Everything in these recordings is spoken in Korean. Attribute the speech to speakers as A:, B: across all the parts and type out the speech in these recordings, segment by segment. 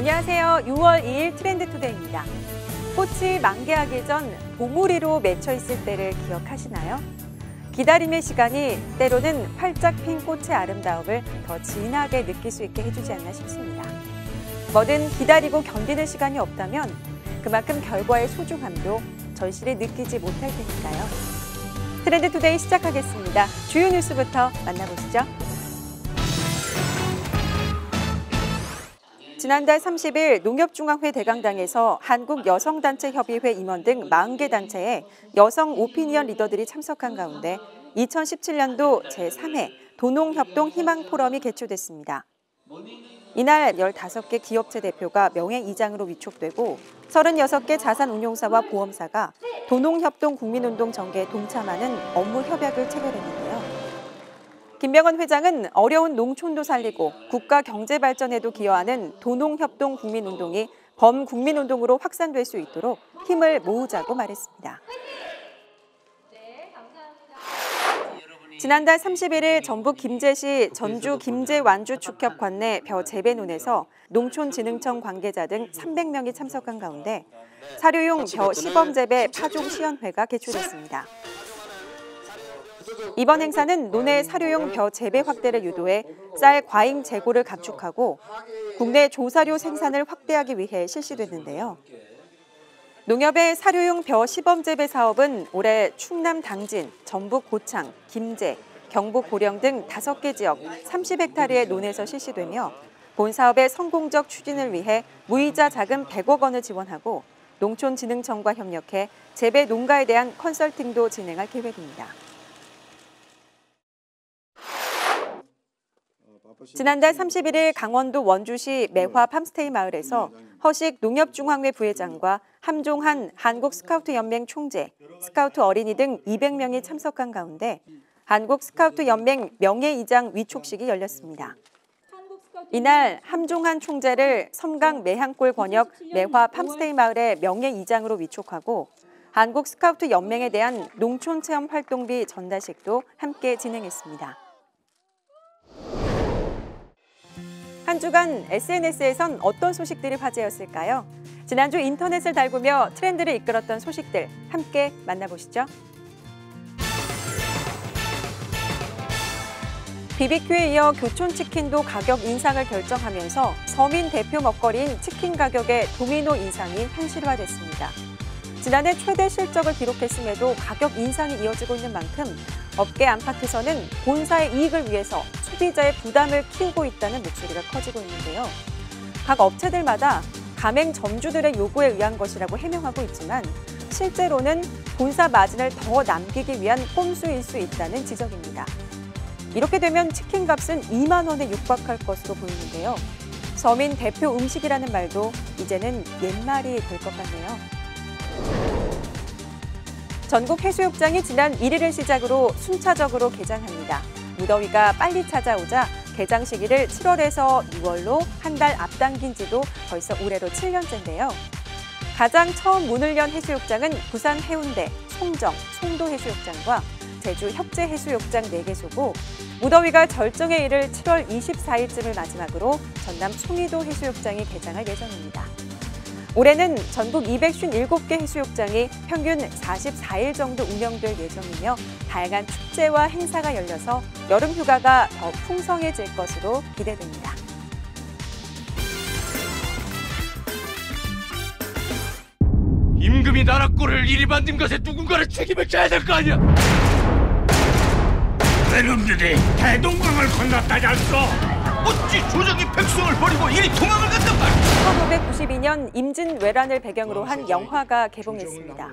A: 안녕하세요. 6월 2일 트렌드투데이입니다. 꽃이 만개하기 전 봉우리로 맺혀 있을 때를 기억하시나요? 기다림의 시간이 때로는 활짝 핀 꽃의 아름다움을 더 진하게 느낄 수 있게 해주지 않나 싶습니다. 뭐든 기다리고 견디는 시간이 없다면 그만큼 결과의 소중함도 절실히 느끼지 못할 테니까요. 트렌드투데이 시작하겠습니다. 주요 뉴스부터 만나보시죠. 지난달 30일 농협중앙회 대강당에서 한국여성단체협의회 임원 등 40개 단체의 여성 오피니언 리더들이 참석한 가운데 2017년도 제3회 도농협동 희망포럼이 개최됐습니다. 이날 15개 기업체 대표가 명예이장으로 위촉되고 36개 자산운용사와 보험사가 도농협동 국민운동 전개에 동참하는 업무 협약을 체결했는데요. 김병원 회장은 어려운 농촌도 살리고 국가 경제 발전에도 기여하는 도농협동 국민운동이 범국민운동으로 확산될 수 있도록 힘을 모으자고 말했습니다. 지난달 31일 전북 김제시 전주 김제완주축협 관내 벼 재배논에서 농촌진흥청 관계자 등 300명이 참석한 가운데 사료용 벼 시범재배 파종시연회가 개최됐습니다. 이번 행사는 논의 사료용 벼 재배 확대를 유도해 쌀 과잉 재고를 감축하고 국내 조사료 생산을 확대하기 위해 실시됐는데요. 농협의 사료용 벼 시범 재배 사업은 올해 충남 당진, 전북 고창, 김제, 경북 고령 등 5개 지역 30헥타르의 논에서 실시되며 본 사업의 성공적 추진을 위해 무이자 자금 100억 원을 지원하고 농촌진흥청과 협력해 재배 농가에 대한 컨설팅도 진행할 계획입니다. 지난달 31일 강원도 원주시 매화 팜스테이 마을에서 허식 농협중앙회 부회장과 함종한 한국스카우트연맹 총재, 스카우트 어린이 등 200명이 참석한 가운데 한국스카우트연맹 명예이장 위촉식이 열렸습니다. 이날 함종한 총재를 섬강 매향골 권역 매화 팜스테이 마을의 명예이장으로 위촉하고 한국스카우트연맹에 대한 농촌체험 활동비 전달식도 함께 진행했습니다. 한 주간 SNS에선 어떤 소식들이 화제였을까요? 지난주 인터넷을 달구며 트렌드를 이끌었던 소식들 함께 만나보시죠. BBQ에 이어 교촌치킨도 가격 인상을 결정하면서 서민 대표 먹거리인 치킨 가격의 도미노 인상이 현실화됐습니다. 지난해 최대 실적을 기록했음에도 가격 인상이 이어지고 있는 만큼 업계 안팎에서는 본사의 이익을 위해서 소비자의 부담을 키우고 있다는 목소리가 커지고 있는데요. 각 업체들마다 가맹 점주들의 요구에 의한 것이라고 해명하고 있지만 실제로는 본사 마진을 더 남기기 위한 꼼수일 수 있다는 지적입니다. 이렇게 되면 치킨 값은 2만 원에 육박할 것으로 보이는데요. 서민 대표 음식이라는 말도 이제는 옛말이 될 것 같네요. 전국 해수욕장이 지난 1일을 시작으로 순차적으로 개장합니다. 무더위가 빨리 찾아오자 개장 시기를 7월에서 6월로 한 달 앞당긴 지도 벌써 올해로 7년째인데요. 가장 처음 문을 연 해수욕장은 부산 해운대, 송정, 송도 해수욕장과 제주 협재 해수욕장 4개소고 무더위가 절정에 이를 7월 24일쯤을 마지막으로 전남 송이도 해수욕장이 개장할 예정입니다. 올해는 전국 257개 해수욕장이 평균 44일 정도 운영될 예정이며 다양한 축제와 행사가 열려서 여름 휴가가 더 풍성해질 것으로 기대됩니다.
B: 임금이 나라 꼴을 이리 만든 것에 누군가를 책임을 져야 될 거 아니야! 외놈들이 대동강을 건넜다지 않소! 어찌 조정이 백성을 버리고 이리 도망을 갔단 말이야!
A: 1992년 임진왜란을 배경으로 한 영화가 개봉했습니다.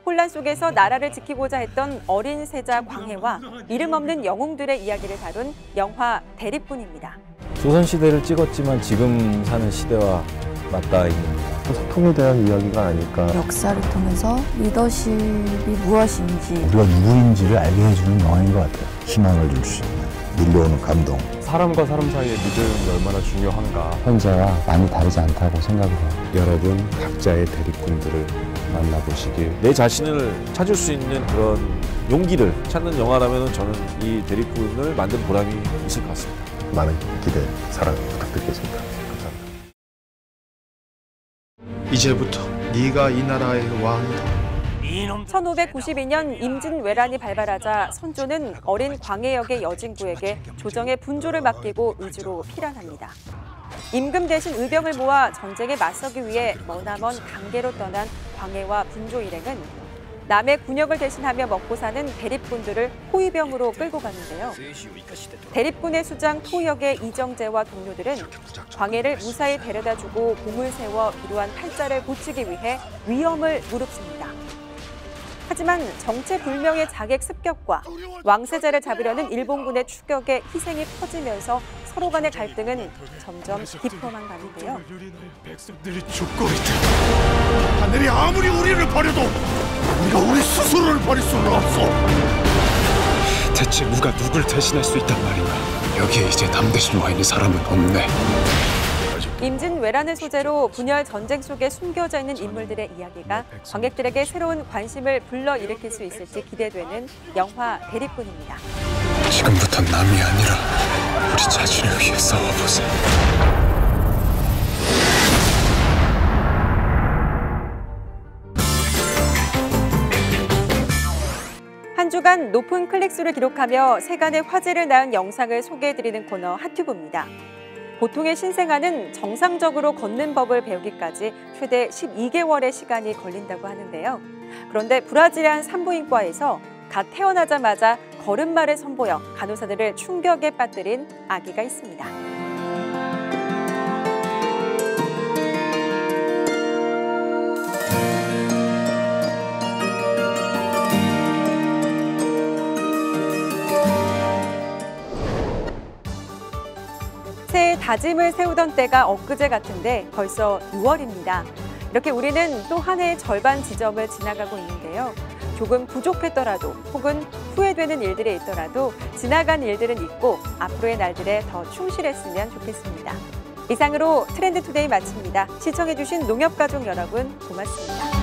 A: 혼란 속에서 나라를 지키고자 했던 어린 세자 광해와 이름 없는 영웅들의 이야기를 다룬 영화 대립군입니다.
C: 조선시대를 찍었지만 지금 사는 시대와 맞닿아 있는
D: 소통에 대한 이야기가 아닐까.
E: 역사를 통해서 리더십이 무엇인지
D: 우리가 누구인지를 알게 해주는 영화인 것 같아요. 희망을 줄 수 있는, 밀려오는 감동.
C: 사람과 사람 사이의 믿음이 얼마나 중요한가.
D: 현재와 많이 다르지 않다고 생각해요.
F: 여러분 각자의 대립군들을 만나보시길.
C: 내 자신을 찾을 수 있는 그런 용기를 찾는 영화라면 저는 이 대립군을 만든 보람이 있을 것 같습니다.
D: 많은 기대, 사랑 부탁드리겠습니다.
G: 이제부터 네가 이 나라의 왕이다.
A: 1592년 임진왜란이 발발하자 선조는 어린 광해역의 여진구에게 조정의 분조를 맡기고 의주로 피란합니다. 임금 대신 의병을 모아 전쟁에 맞서기 위해 머나먼 강계로 떠난 광해와 분조 일행은 남의 군역을 대신하며 먹고 사는 대립군들을 호위병으로 끌고 가는데요. 대립군의 수장 토역의 이정재와 동료들은 광해를 무사히 데려다주고 공을 세워 비루한 팔자를 고치기 위해 위험을 무릅씁니다. 하지만 정체불명의 자객 습격과 왕세자를 잡으려는 일본군의 추격에 희생이 퍼지면서 서로 간의 갈등은 점점 깊어만 가는데요.
B: 백성들이 죽고 있다. 하늘이 아무리 우리를 버려도 우리가 우리 스스로를 버릴 수는 없어.
F: 대체 누가 누굴 대신할 수 있단 말인가? 여기에 이제 남 대신 와 있는 사람은 없네.
A: 임진왜란을 소재로 분열 전쟁 속에 숨겨져 있는 인물들의 이야기가 관객들에게 새로운 관심을 불러일으킬 수 있을지 기대되는 영화 대립군입니다.
F: 지금부터 남이 아니라 우리 자신을 위해 싸워보세요.
A: 한 주간 높은 클릭수를 기록하며 세간의 화제를 낳은 영상을 소개해드리는 코너 핫튜브입니다. 보통의 신생아는 정상적으로 걷는 법을 배우기까지 최대 12개월의 시간이 걸린다고 하는데요. 그런데 브라질의 한 산부인과에서 갓 태어나자마자 걸음마를 선보여 간호사들을 충격에 빠뜨린 아기가 있습니다. 새해 다짐을 세우던 때가 엊그제 같은데 벌써 6월입니다. 이렇게 우리는 또 한 해의 절반 지점을 지나가고 있는데요. 조금 부족했더라도 혹은 후회되는 일들이 있더라도 지나간 일들은 잊고 앞으로의 날들에 더 충실했으면 좋겠습니다. 이상으로 트렌드 투데이 마칩니다. 시청해주신 농협가족 여러분 고맙습니다.